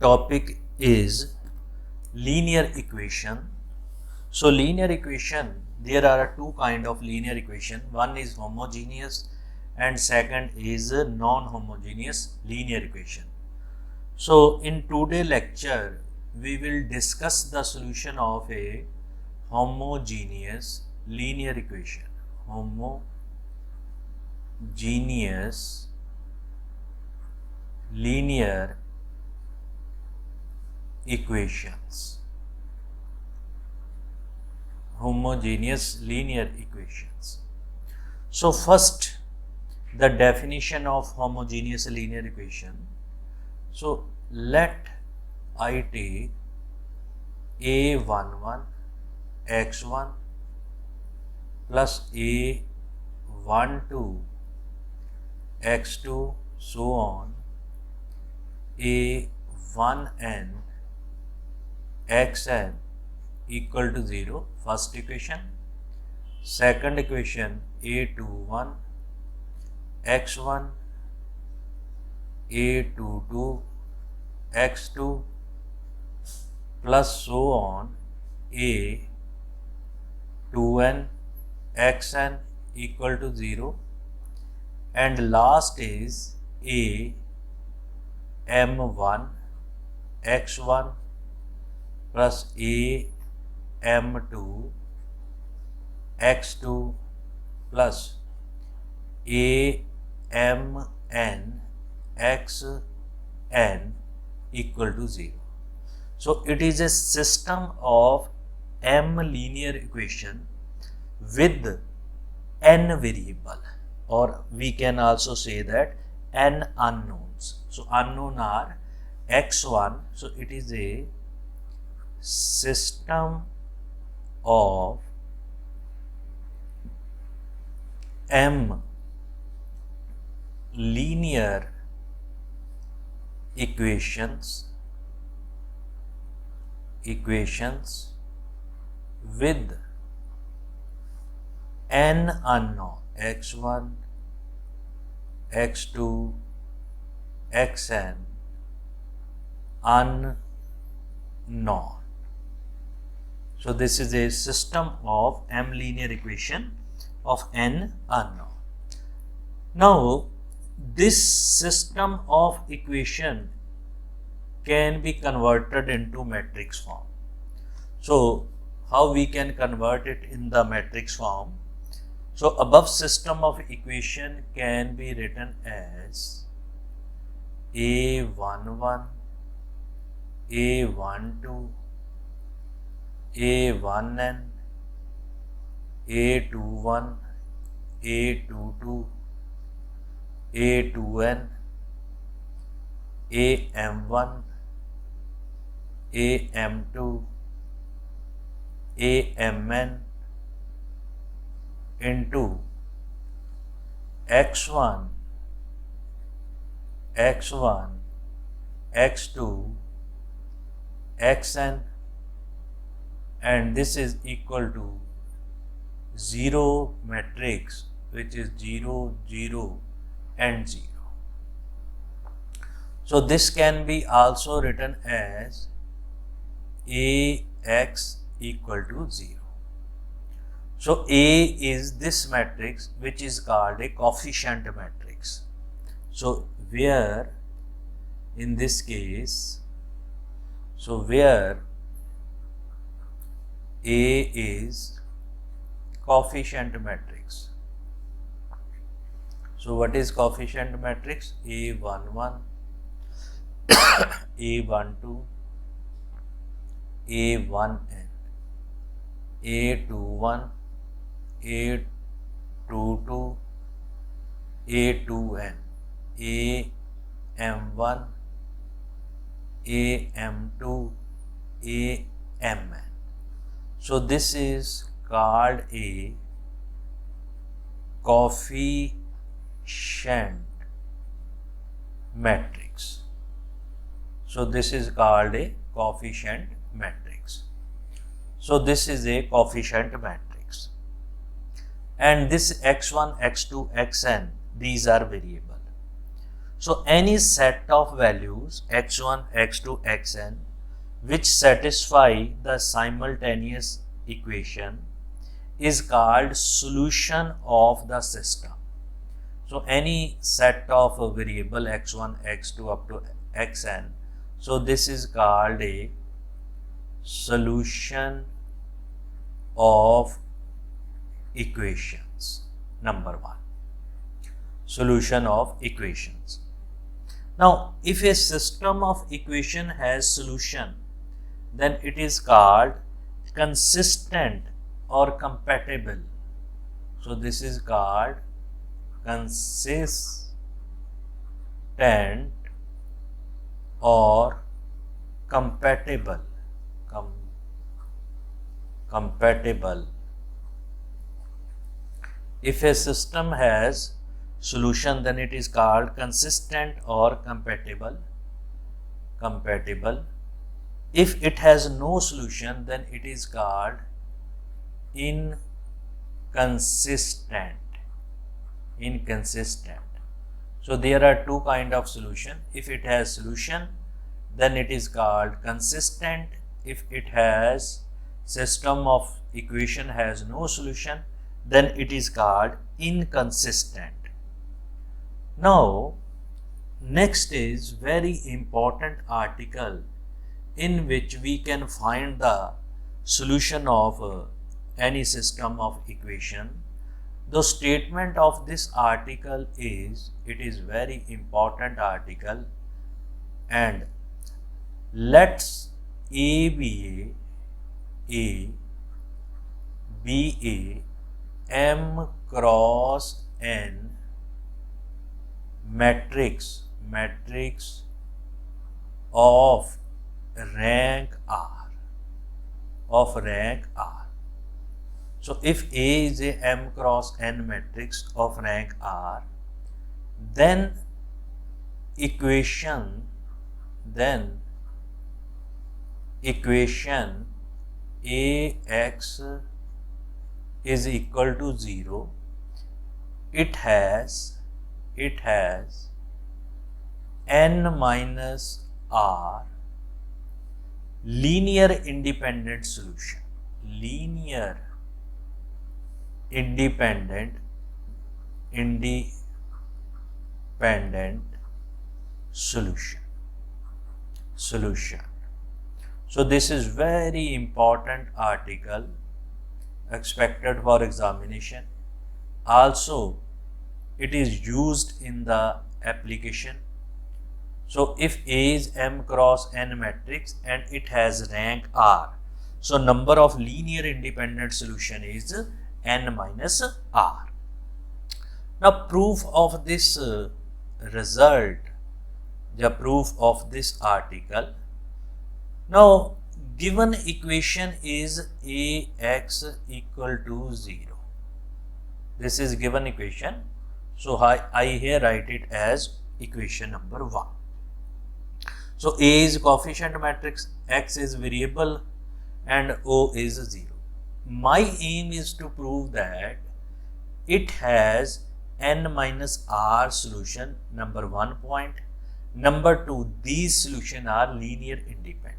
topic is linear equation. So linear equation, there are two kind of linear equation. One is homogeneous and second is non-homogeneous linear equation. So in today's lecture, we will discuss the solution of a homogeneous linear equation. Homogeneous linear equations. Homogeneous linear equations. So first, the definition of homogeneous linear equation. So let I take a11 x1 plus a12 x2 so on a1n xn equal to 0, first equation. Second equation, a21 x1 a22 x2 plus so on a2n xn equal to 0, and last is a m1 x1 plus a m2 x2 plus a mn xn equal to 0. So it is a system of m linear equation with n variable, or we can also say that n unknowns. So unknown are x1, so it is a system of m linear equations with n unknown x1 x2 xn unknown. So this is a system of m linear equation of n unknown. Now this system of equation can be converted into matrix form. So how we can convert it in the matrix form? So above system of equation can be written as a11 a12 a1n a21 a22 a2n am1 am2 amn into x1 x1 x2 xn, and this is equal to 0 matrix, which is 0 0 and 0. So this can be also written as ax equal to 0. So A is this matrix which is called a coefficient matrix. So where in this case, so where A is coefficient matrix. So what is coefficient matrix? A11 a12 a1n a21 a22 a2n am1 am2 amn. So this is called a coefficient matrix. So this is called a coefficient matrix. So this is a coefficient matrix. And this x1, x2, xn, these are variable. So any set of values x1, x2, xn which satisfy the simultaneous equation is called solution of the system. So any set of variable x1, x2 up to xn, so this is called a solution of equations. Number one, solution of equations. Now, if a system of equation has solution, then it is called consistent or compatible. So this is called consistent or compatible. Compatible. If a system has solution, then it is called consistent or compatible. If it has no solution, then it is called inconsistent. So there are two kind of solution. If it has solution, then it is called consistent. If it has system of equation has no solution, then it is called inconsistent. Now, next is very important article in which we can find the solution of any system of equation. The statement of this article is, it is very important article, and let's A be a M cross N matrix of rank R. So if A is a M cross N matrix of rank R, then equation Ax is equal to 0. It has n minus r linear independent solution. Independent solution. So this is very important article expected for examination. Also, it is used in the application. So if A is M cross N matrix and it has rank R, so number of linear independent solution is N minus R. Now proof of this result, the proof of this article. Now given equation is Ax equal to 0. This is given equation. So I here write it as equation number 1. So A is coefficient matrix, X is variable, and O is 0. My aim is to prove that it has N minus R solution, number 1 point. Number 2, these solutions are linear independent.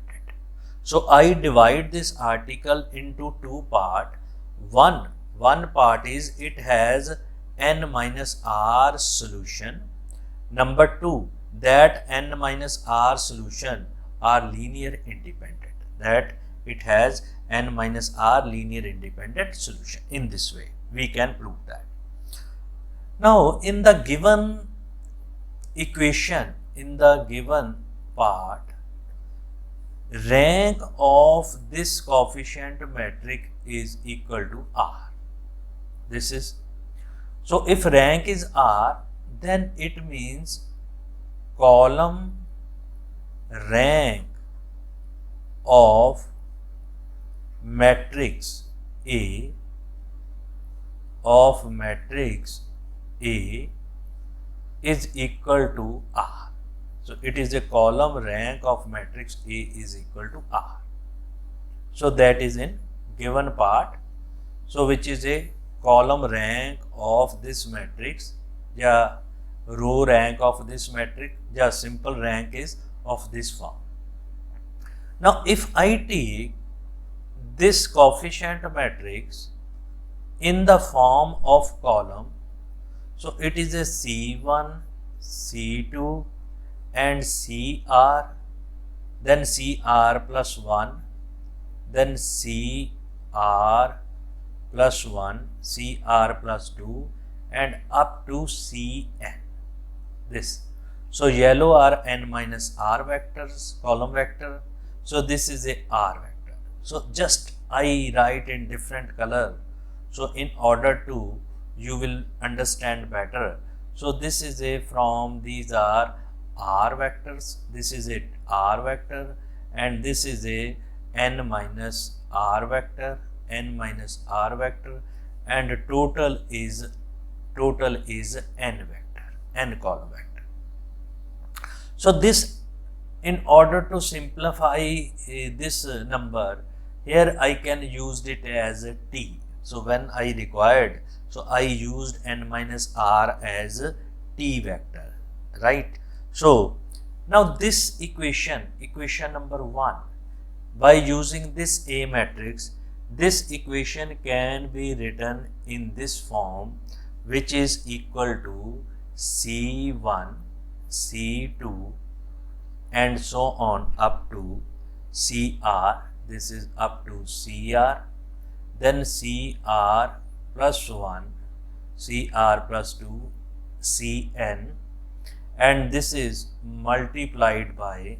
So I divide this article into two parts. One part is it has N minus R solution. Number 2, that N minus R solution are linear independent. That it has N minus R linear independent solution. In this way, we can prove that. Now, in the given equation, in the given part, rank of this coefficient matrix is equal to R. This is, so if rank is R, then it means column rank of matrix A is equal to R. So it is a column rank of matrix A is equal to R. So that is in given part. So which is a column rank of this matrix, या row rank of this matrix? The simple rank is of this form. Now, if I take this coefficient matrix in the form of column, so it is a C1, C2 and CR, then CR plus 1, then CR plus 1, CR plus 2 and up to Cn. This. So, yellow are n minus r vectors, column vector. So, this is a r vector. So, just I write in different color. So, in order to you will understand better. So, this is a from these are r vectors, this is a r vector and this is a n minus r vector, n minus r vector and total is n vector, n column vector. So, this in order to simplify this number, here I can use it as a t. So, when I required, so I used n minus r as a t vector, right. So, now this equation number 1, by using this A matrix, this equation can be written in this form, which is equal to C1, C2 and so on up to CR, this is up to CR, then CR plus 1, CR plus 2, Cn and this is multiplied by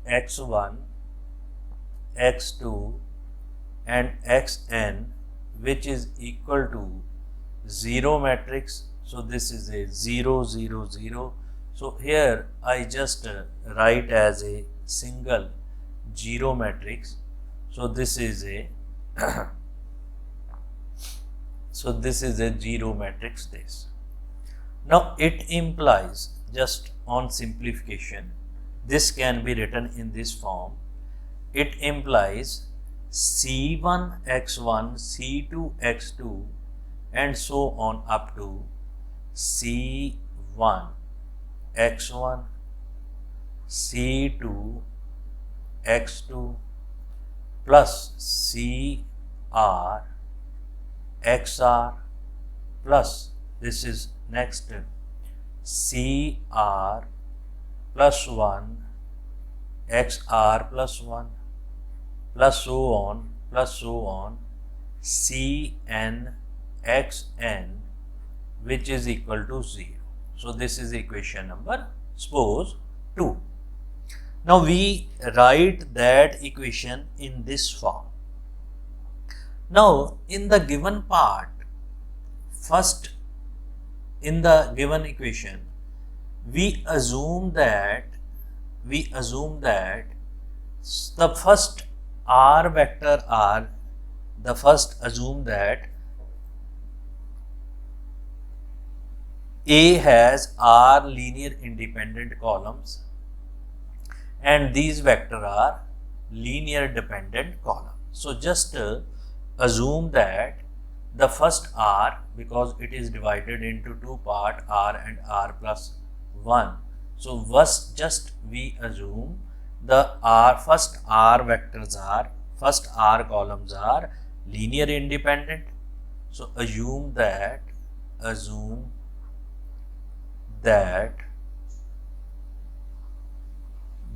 x1, x2 and xn, which is equal to 0 matrix. So, this is a 0, 0, 0. So, here I just write as a single 0 matrix. So, this is a so this is a 0 matrix this. Now, it implies, just on simplification, this can be written in this form. It implies C1 x1, C2 x2 and so on up to C1 x1, C2 x2 plus CR XR plus this is next CR plus 1 XR plus 1 plus so on Cn xn, which is equal to 0. So, this is equation number suppose 2. Now, we write that equation in this form. Now, in the given part, first in the given equation, we assume that the first r vector r, assume that A has r linear independent columns and these vector are linear dependent columns. So, just assume that the first r, because it is divided into two parts r and r plus 1. So, just we assume the first r vectors are, first r columns are linear independent. So, assume that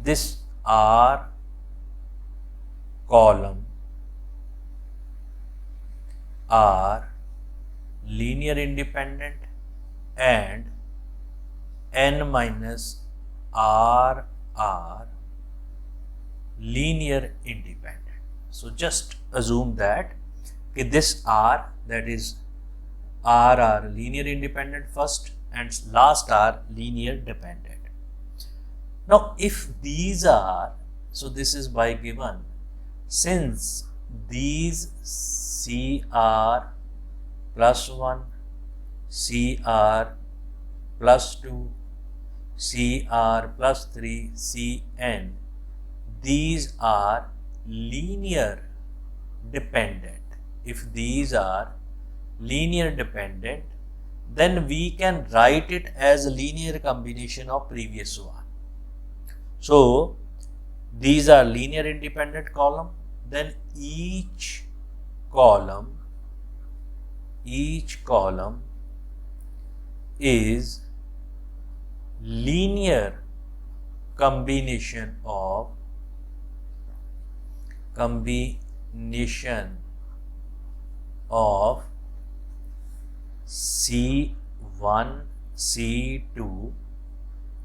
this r column are linear independent and n minus r are linear independent. So, just assume that this r, that is r are linear independent first and last are linear dependent. Now, if these are, so this is by given, since these CR plus 1, CR plus 2, CR plus 3, Cn, these are linear dependent. If these are linear dependent, then we can write it as a linear combination of previous one. So these are linear independent column, then each column is linear combination of C1, C2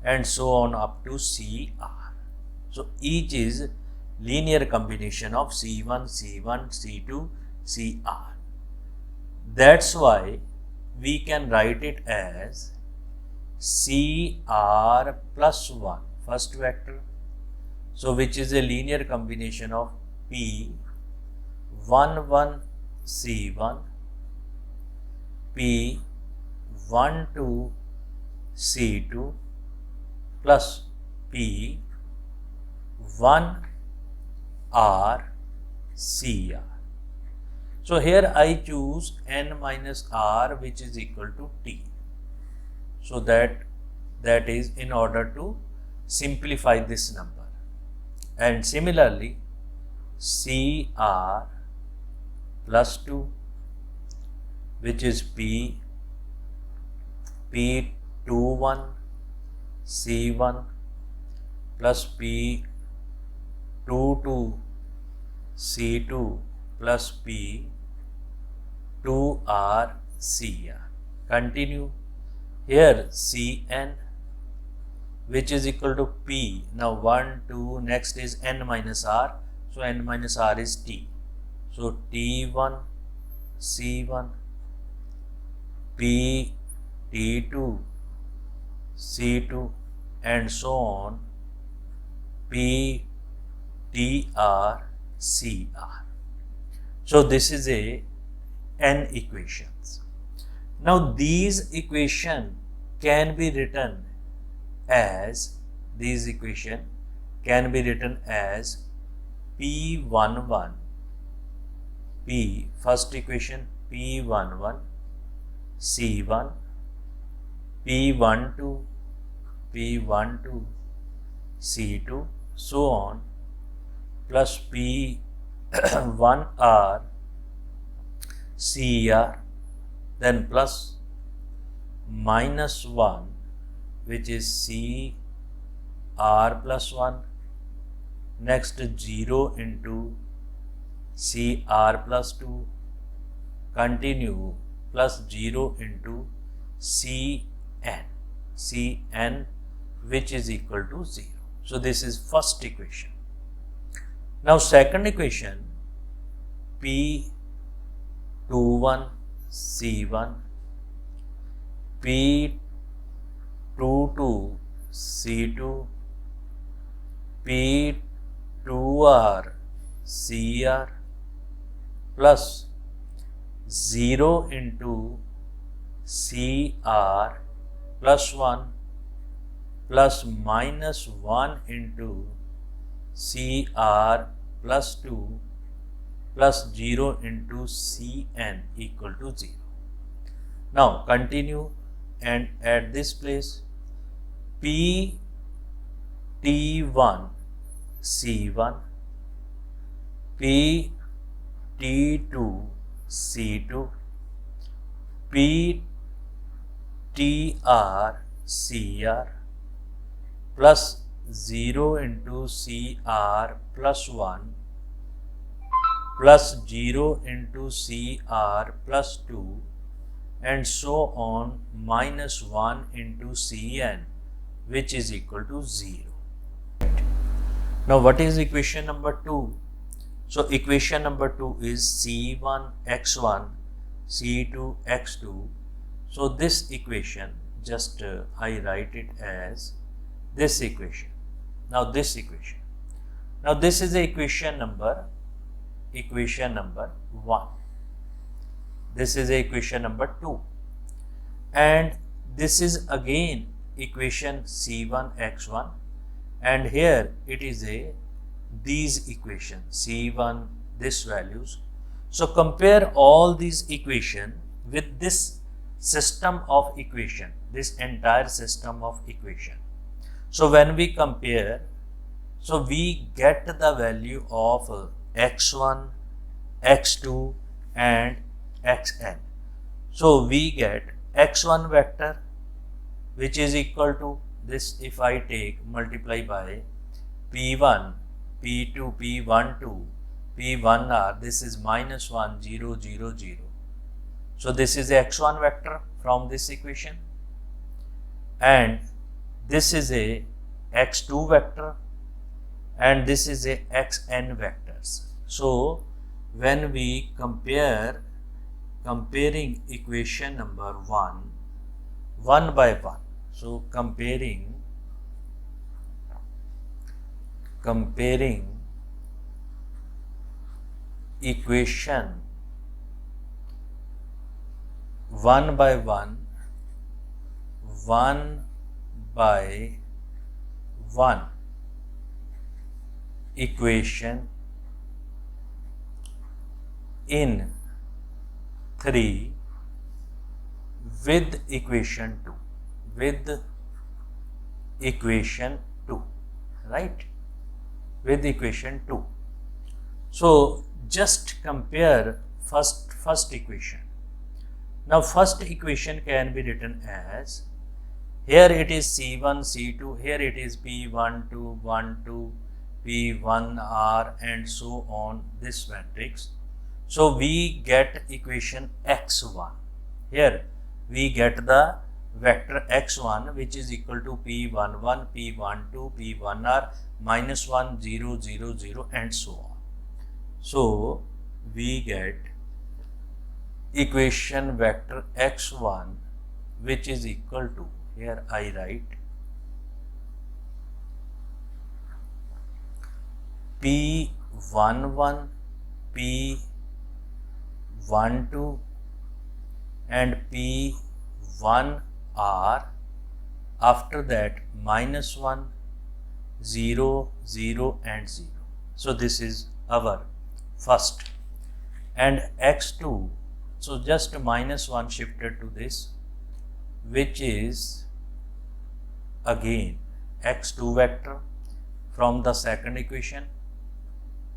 and so on up to CR. So each is linear combination of C1, C2, CR. That's why we can write it as CR plus 1, first vector. So which is a linear combination of P11 C1, P12 C2 plus P1R CR. So here I choose n minus r, which is equal to t. So that is in order to simplify this number. And similarly, CR plus 2, which is P21 C1 plus P22 C2 plus P2R CR. Continue. Here Cn, which is equal to P. Now 1, 2, next is n minus r. So n minus r is t. So T1 C1, T2 C2 and so on PTR CR. So this is a n equations. Now these equation can be written as P11 first equation P11 C1, P12 C2 so on plus P1R CR, then plus minus 1, which is CR plus 1, next 0 into CR plus 2, continue plus 0 into Cn, which is equal to 0. So this is first equation. Now second equation, P21 C1, P22 C2, P2R CR plus 0 into CR plus 1 plus minus 1 into CR plus 2 plus 0 into Cn equal to 0. Now continue and at this place P-T1 C1, P-T2 C2, P-T-R CR plus 0 into CR plus 1 plus 0 into CR plus 2 and so on minus 1 into Cn, which is equal to 0. Now what is equation number 2? So equation number 2 is C1 x1 C2 x2. So this equation, just I write it as this equation. Now this equation. Now this is the equation number 1. This is equation number 2. And this is again equation C1 x1. And here it is these equation C1, this values. So compare all these equation with this system of equation, this entire system of equation. So when we compare, so we get the value of x1, x2 and xn. So we get x1 vector which is equal to this, if I take multiply by p1, p2, p12, p1r, this is minus 1, 0, 0, 0. So this is a x1 vector from this equation, and this is a x2 vector, and this is a xn vectors. So when we comparing equation number 1 by 1, so comparing equation 1 by 1 equation in 3 with equation 2, right, with equation 2. So just compare first equation. Now first equation can be written as, here it is C1, C2, here it is P12, 12, P1R and so on, this matrix. So we get equation x1. Here we get the vector x1 which is equal to P11, P12, P1R, minus 1, 0, 0, 0 and so on. So we get equation vector x1 which is equal to, here I write P11, P12 and P1R, after that minus 1, 0, 0 and 0. So this is our first, and x2, so just minus 1 shifted to this, which is again x2 vector from the second equation,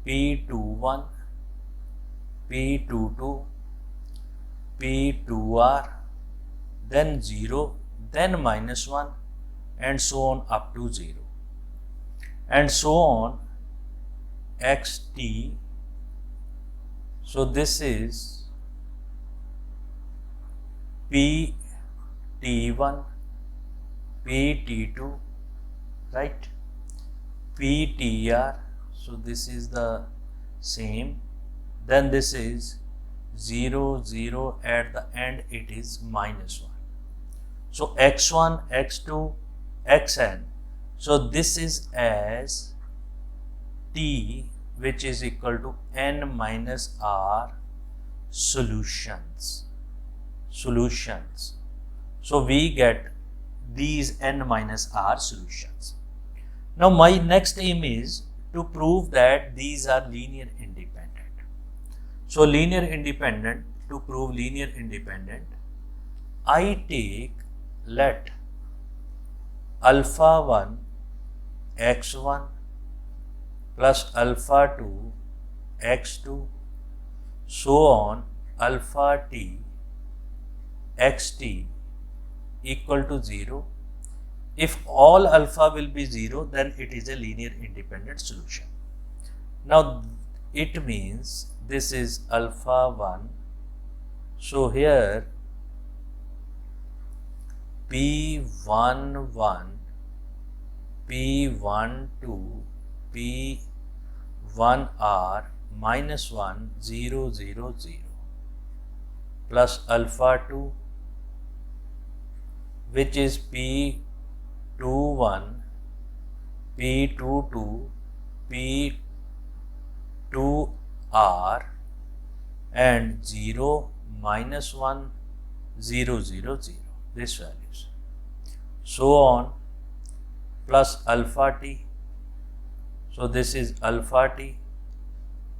P21, P22, P2R, then 0, then minus 1 and so on up to 0 and so on xt. So this is Pt1, Pt2, right, Ptr, so this is the same, then this is 0, 0, at the end it is minus 1. So x1, x2, xn, so this is as T which is equal to n minus r solutions. So we get these n minus r solutions. Now my next aim is to prove that these are linear independent. So linear independent, to prove linear independent, I take, let alpha 1 x1 plus alpha 2 x2 so on alpha t xt equal to 0. If all alpha will be 0, then it is a linear independent solution. Now it means this is alpha 1. So here P11, P12, P1R minus 1, 0, 0, 0 plus alpha 2 which is P21, P22, P2R and 0, minus 1, 0, 0, 0, this values. So on plus alpha t. So this is alpha t,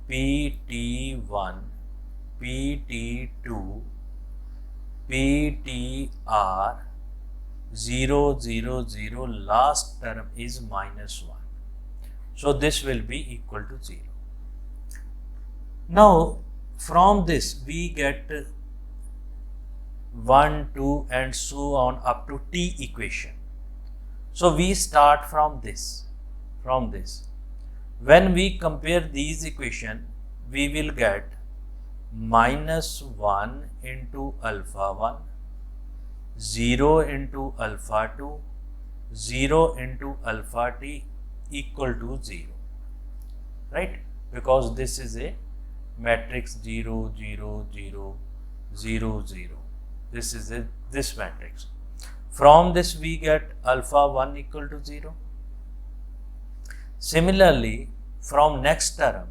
Pt1, Pt2, PTR 0, 0, 0, last term is minus 1. So this will be equal to 0. Now from this we get 1, 2 and so on up to t equation. So we start from this. When we compare these equations, we will get minus 1 into alpha 1, 0 into alpha 2, 0 into alpha t equal to 0, right? Because this is a matrix 0, 0, 0, 0, 0. This is this matrix. From this we get alpha 1 equal to 0. Similarly, from next term,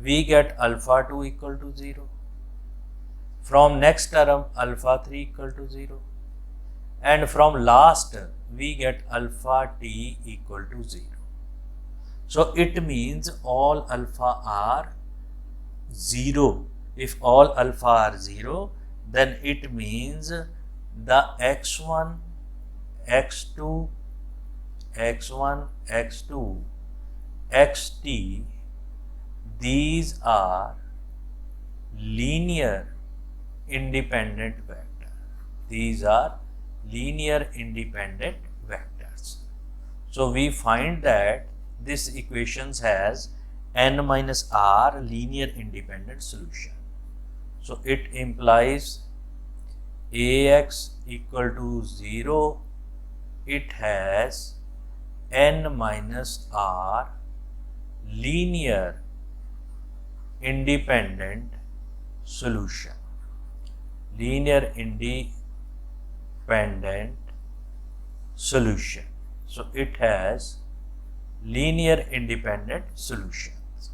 we get alpha 2 equal to 0. From next term, alpha 3 equal to 0. And from last, we get alpha t equal to 0. So it means all alpha are 0. If all alpha are 0, then it means the x1, x2, x1, x2, xt, these are linear independent vector. These are linear independent vectors. So we find that this equation has n minus r linear independent solution. So it implies Ax equal to 0, it has n minus r linear independent solution. Linear independent solution. So it has linear independent solutions.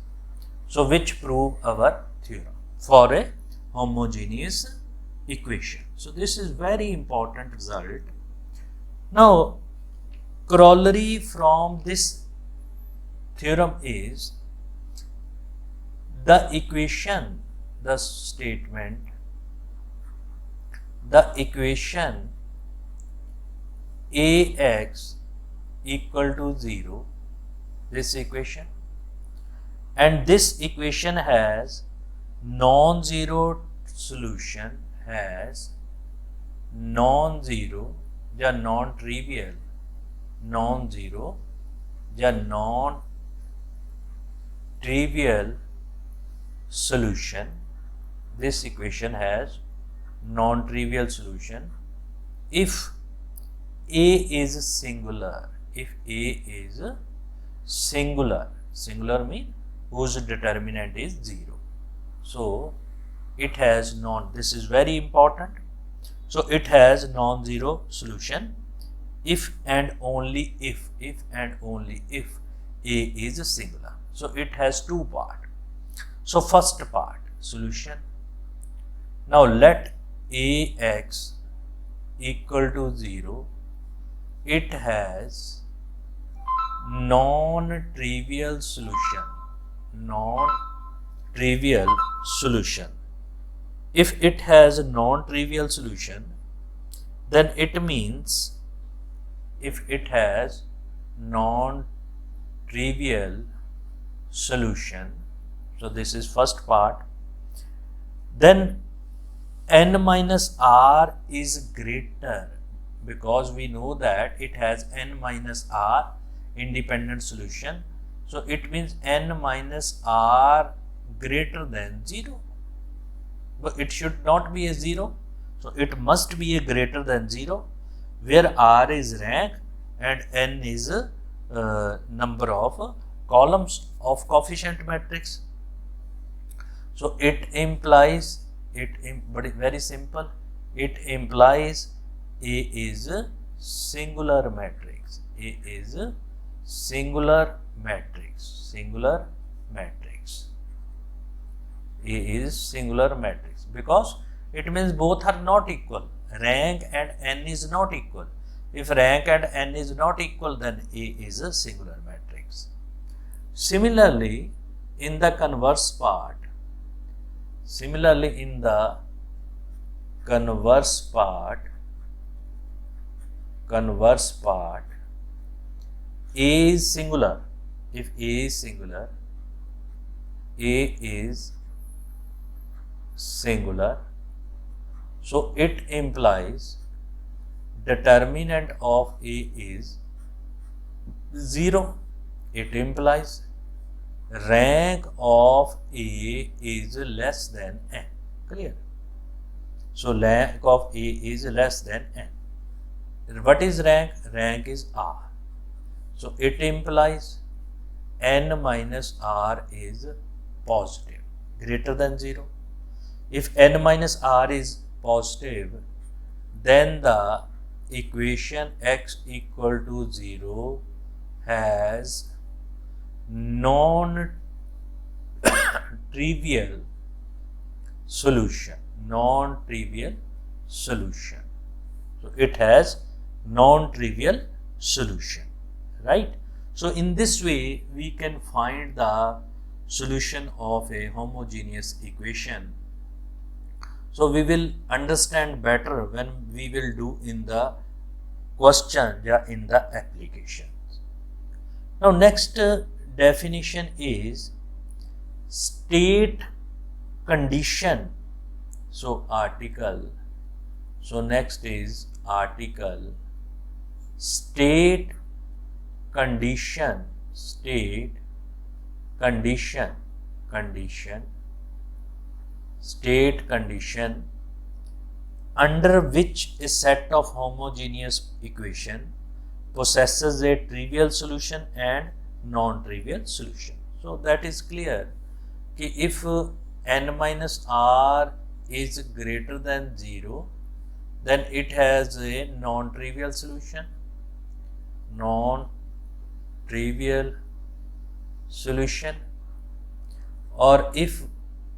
So which prove our theorem for a homogeneous equation. So this is very important result. Now corollary from this theorem is the equation, the statement, the equation Ax equal to 0, this equation, and this equation has non-zero solution, has non-zero या non-trivial, non-zero या non-trivial solution. This equation has non-trivial solution if A is singular. If A is singular, singular means whose determinant is 0. So it has this is very important. So it has non-zero solution if and only if A is singular. So it has two parts. So first part, solution. Now let Ax equal to 0. It has non-trivial solution. Non-trivial solution. If it has a non-trivial solution, then it means if it has non-trivial solution, so this is first part, then n minus r is greater, because we know that it has n minus r independent solution. So it means n minus r greater than 0. But it should not be a 0. So it must be a greater than 0, where r is rank and n is number of columns of coefficient matrix. So it implies, but it's very simple, it implies A is a singular matrix. A is a singular matrix. Singular matrix. A is singular matrix because it means both are not equal. Rank and n is not equal. If rank and n is not equal, then A is a singular matrix. Similarly, in the converse part, converse part A is singular. If A is singular, so it implies determinant of A is 0. It implies rank of A is less than n. Clear? So rank of A is less than n. What is rank? Rank is R. So it implies n minus R is positive, greater than 0. If n minus R is positive, then the equation x equal to 0 has non-trivial solution. So it has non-trivial solution, right? So in this way we can find the solution of a homogeneous equation. So we will understand better when we will do in the question or in the applications. Now next definition is state condition. So article. So next is article state condition under which a set of homogeneous equation possesses a trivial solution and non-trivial solution. So that is clear. If n minus r is greater than 0, then it has a non-trivial solution. Or if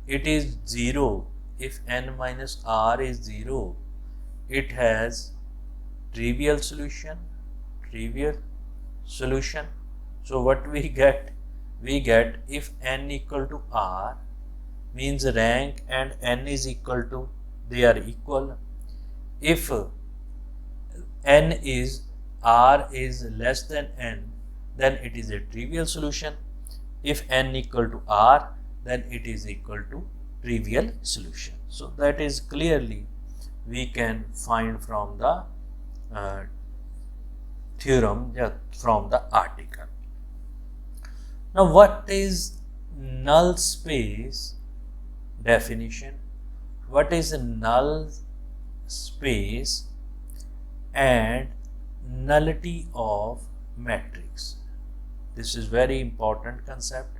it is 0, if n minus r is 0, it has trivial solution. So what we get? We get if n equal to r means rank and n is equal to, they are equal. If n is r is less than n, then it is a trivial solution. If n equal to r, then it is equal to trivial solution. So that is clearly we can find from the theorem, from the article. Now what is null space definition? What is a null space and nullity of matrix? This is very important concept.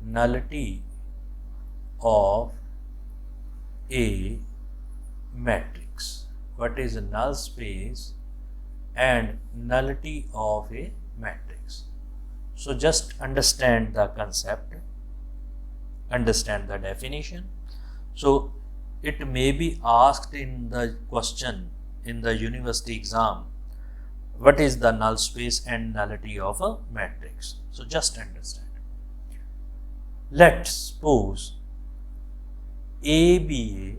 Nullity of a matrix. What is a null space and nullity of a matrix? So just understand the concept, understand the definition. So it may be asked in the question in the university exam, what is the null space and nullity of a matrix? So just understand. Let's suppose A be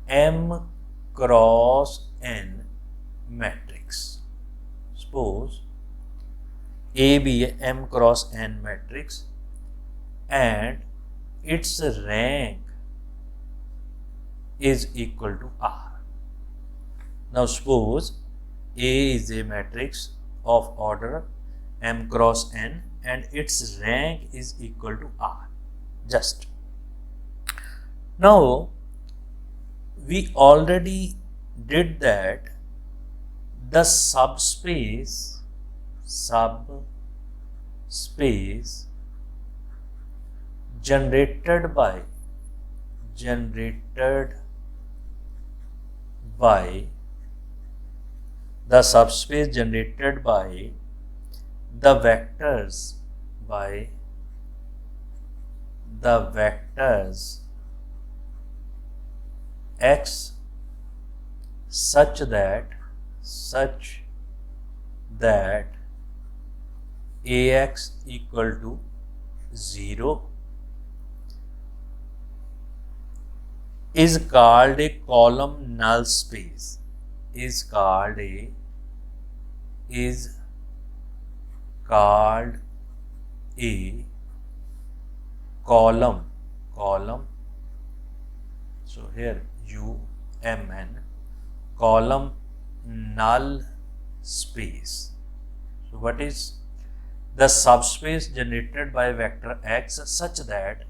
a M cross N matrix. Suppose A be a M cross N matrix and its rank is equal to R. Now suppose A is a matrix of order M cross N and its rank is equal to R. Just. Now we already did that. The subspace generated by the subspace generated by the vectors x such that Ax equal to 0 is called a column null space. Is called a column. So here UMN, column null space. So what is the subspace generated by vector x such that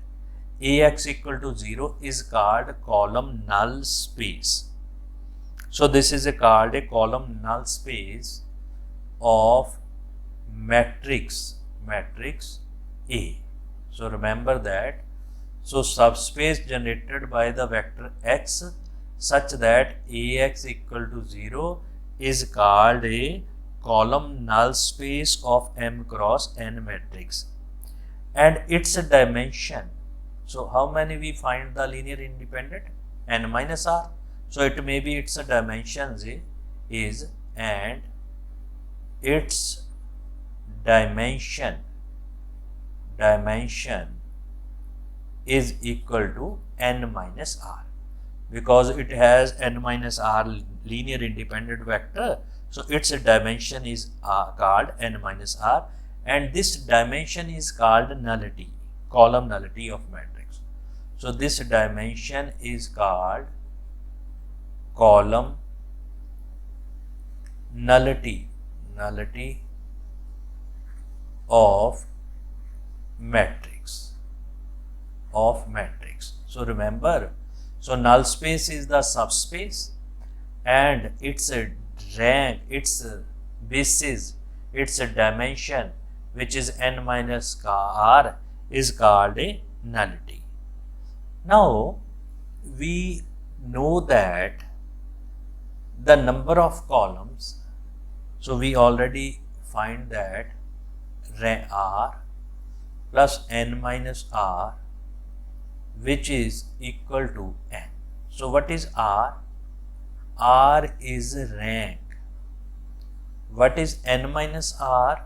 Ax equal to 0 is called column null space. So this is called a column null space of matrix A. So remember that. So subspace generated by the vector x such that Ax equal to 0 is called a column null space of M cross N matrix, and its dimension. So how many we find the linear independent? N minus R. So it may be its dimensions is, and its dimension is equal to N minus R, because it has N minus R linear independent vector. So its dimension is called N minus R, and this dimension is called nullity, column nullity of matrix. So this dimension is called column nullity of matrix. So remember, so null space is the subspace, and its rank, its basis, its dimension, which is N minus R, is called a nullity. Now we know that the number of columns, so we already find that R plus N minus R, which is equal to N. So what is R? R is rank. What is N minus R?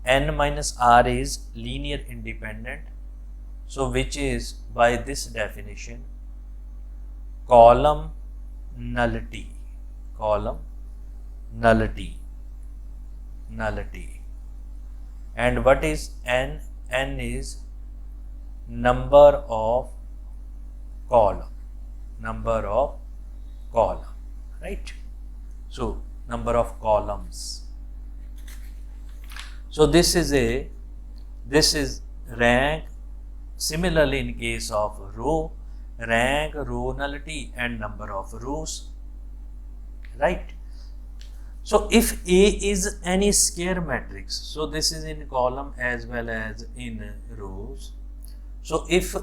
N minus R is linear independent. So which is, by this definition, column nullity. And what is N? N is number of column, right? So number of columns. So this is rank. Similarly, in case of row, rank, row nullity, and number of rows, right? So if A is any square matrix, so this is in column as well as in rows. So if A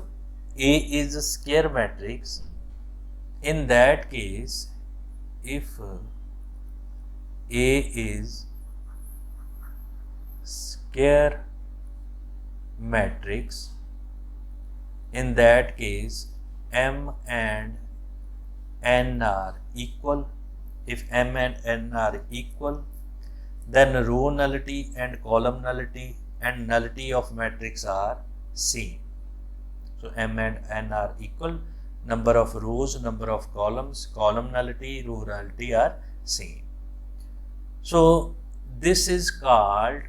is a square matrix, in that case, if A is square matrix, in that case M and N are equal. If M and N are equal, then row nullity and column nullity and nullity of matrix are same. So M and N are equal, number of rows, number of columns, column nullity, row nullity are same. So this is called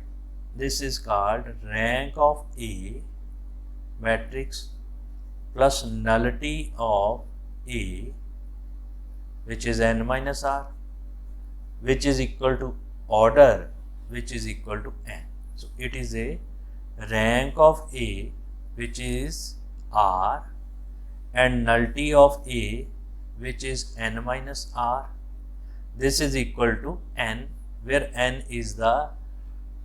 rank of A matrix plus nullity of A, which is N minus R, which is equal to order, which is equal to N. So it is a rank of A, which is R, and nullity of A, which is N minus R. This is equal to N, where N is the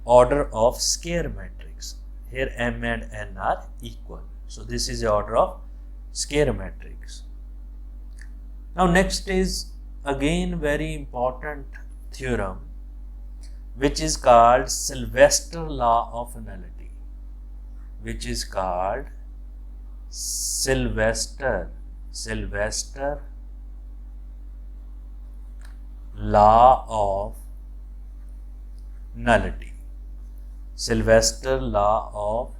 order of square matrix. Here M and N are equal. So this is the order of square matrix. Now next is again very important theorem, which is called Sylvester law of nullity, which is called Sylvester law of nullity. Sylvester law of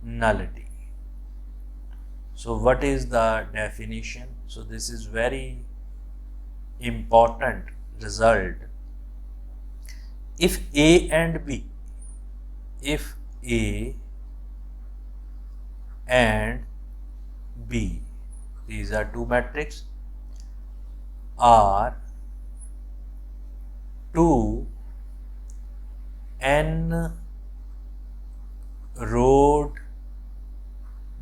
nullity. So what is the definition? So this is very important result. If A and B, if A and B, these are two matrices, are two n-road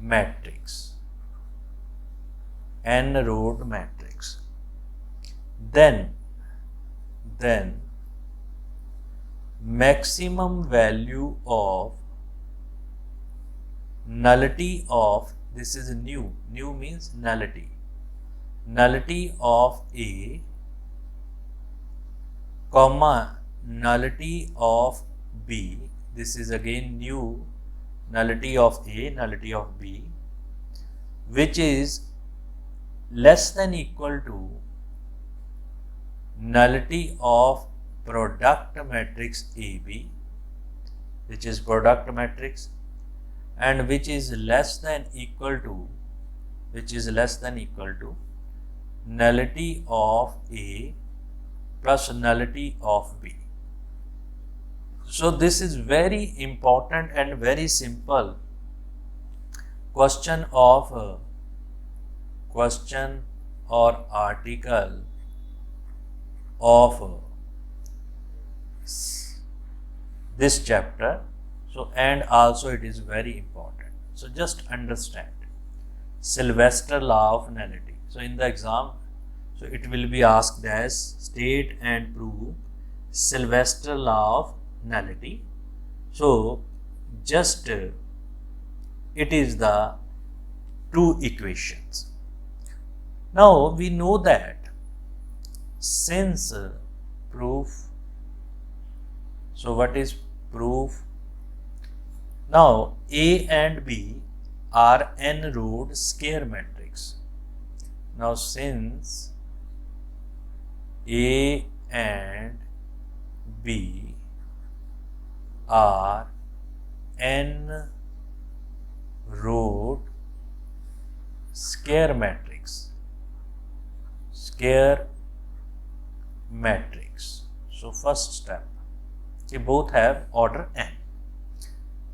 matrix, then maximum value of nullity of, this is nu means nullity of A, comma nullity of B, this is again nu nullity of A, nullity of B, which is less than equal to nullity of product matrix AB, which is product matrix, and which is less than equal to nullity of A plus nullity of B. So this is very important and very simple question of question or article of this chapter. So and also it is very important. So just understand Sylvester law of nullity. So in the exam, so it will be asked as state and prove Sylvester law of nullity. So just it is the two equations. Now we know that since proof, so what is proof? Now A and B are n-road square matrix. Now since A and B are n-road square matrix, so first step, they both have order n.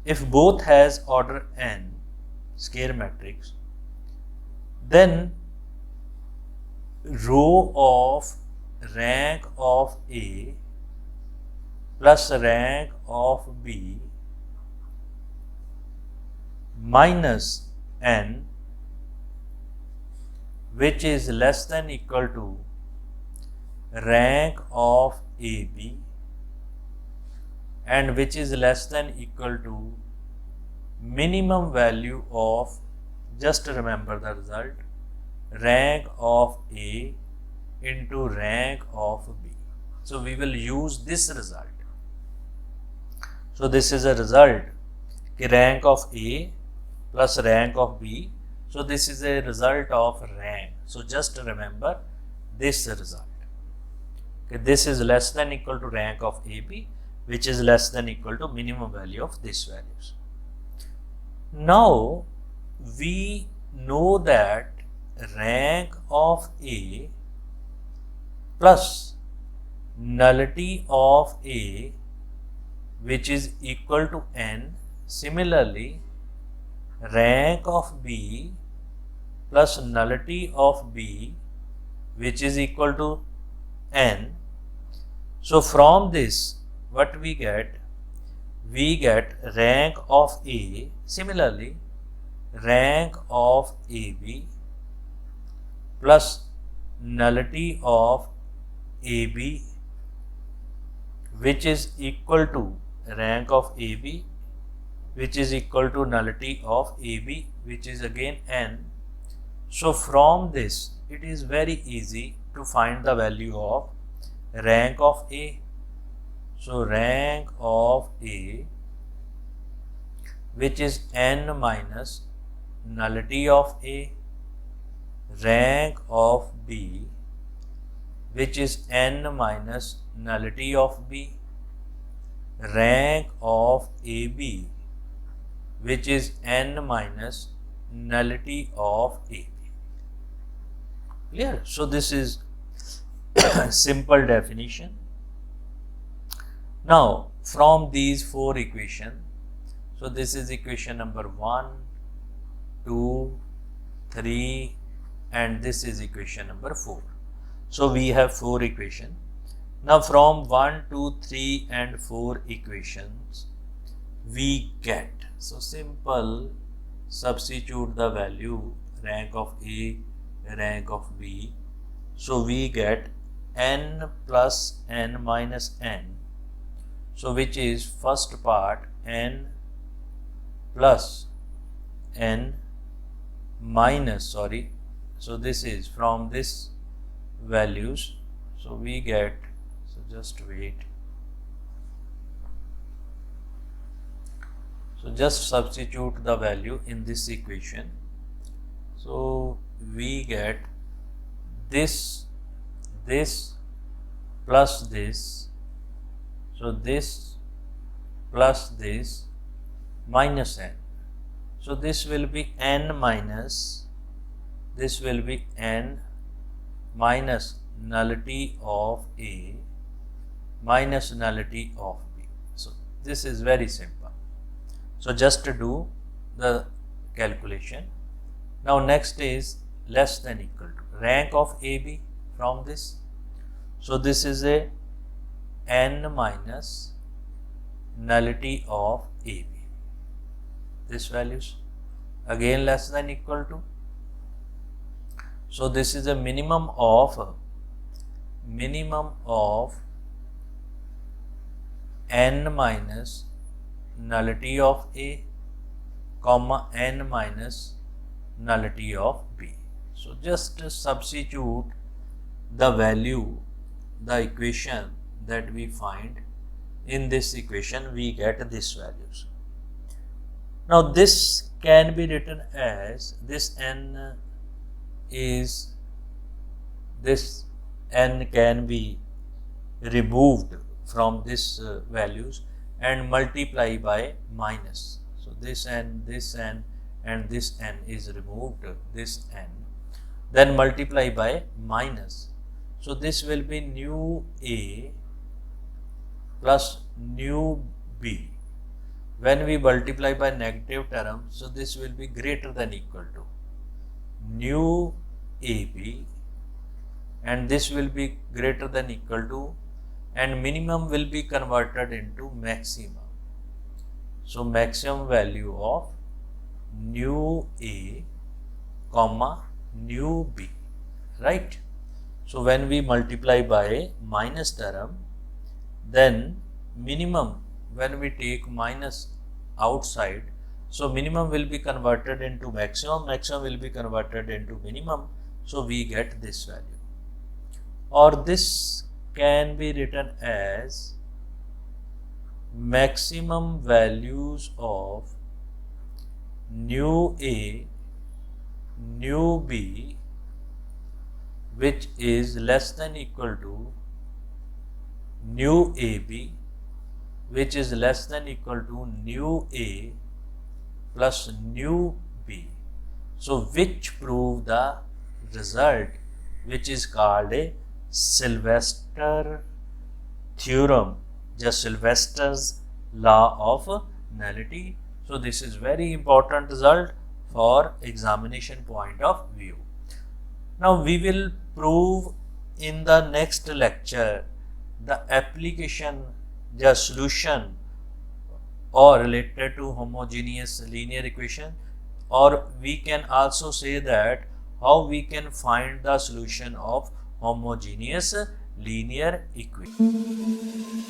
If both has order n square matrix, then row of rank of A plus rank of B minus n, which is less than equal to rank of AB and which is less than equal to minimum value of, just remember the result, rank of A into rank of B. So we will use this result. So this is a result, rank of A plus rank of B. So this is a result of rank. So just remember this result. Okay, this is less than equal to rank of AB, which is less than equal to minimum value of these values. Now we know that rank of A plus nullity of A, which is equal to n. Similarly, rank of B plus nullity of B, which is equal to n. So from this, what we get? We get rank of A. Similarly, rank of AB plus nullity of AB, which is equal to rank of AB, which is equal to nullity of AB, which is again n. So from this, it is very easy to find the value of rank of A. So rank of A, which is n minus nullity of A, rank of B, which is n minus nullity of B, rank of AB, which is n minus nullity of AB. Clear? So this is simple definition. Now from these four equations, so this is equation number 1, 2, 3 and this is equation number 4. So we have four equations. Now from 1, 2, 3 and 4 equations we get, so simple, substitute the value rank of A, rank of B. So we get n plus n minus n. So which is first part n plus n minus, so this is from this values. So we get, so just wait. So just substitute the value in this equation. So we get this plus this, so this plus this minus n. So this will be n minus, this will be n minus nullity of A minus nullity of B. So this is very simple. So just to do the calculation. Now next is less than equal to rank of AB from this. So this is a n minus nullity of AB. This values again less than equal to. So this is a minimum of n minus nullity of A, comma n minus nullity of B. So just substitute the value, the equation that we find in this equation, we get this values. Now this can be written as this n is, this n can be removed from this values and multiply by minus. So this n and this n is removed, this n, then multiply by minus. So this will be new A plus new B. When we multiply by negative term, so this will be greater than equal to new AB and this will be greater than equal to, and minimum will be converted into maximum. So maximum value of new A comma new B, right? So when we multiply by minus term, then minimum, when we take minus outside, so minimum will be converted into maximum, maximum will be converted into minimum, so we get this value. Or this can be written as maximum values of new A, new B, which is less than equal to new AB, which is less than equal to new A plus new B. So which prove the result, which is called a Sylvester theorem, just Sylvester's law of nullity. So this is very important result for examination point of view. Now we will prove in the next lecture the application, the solution or related to homogeneous linear equation, or we can also say that how we can find the solution of homogeneous linear equation.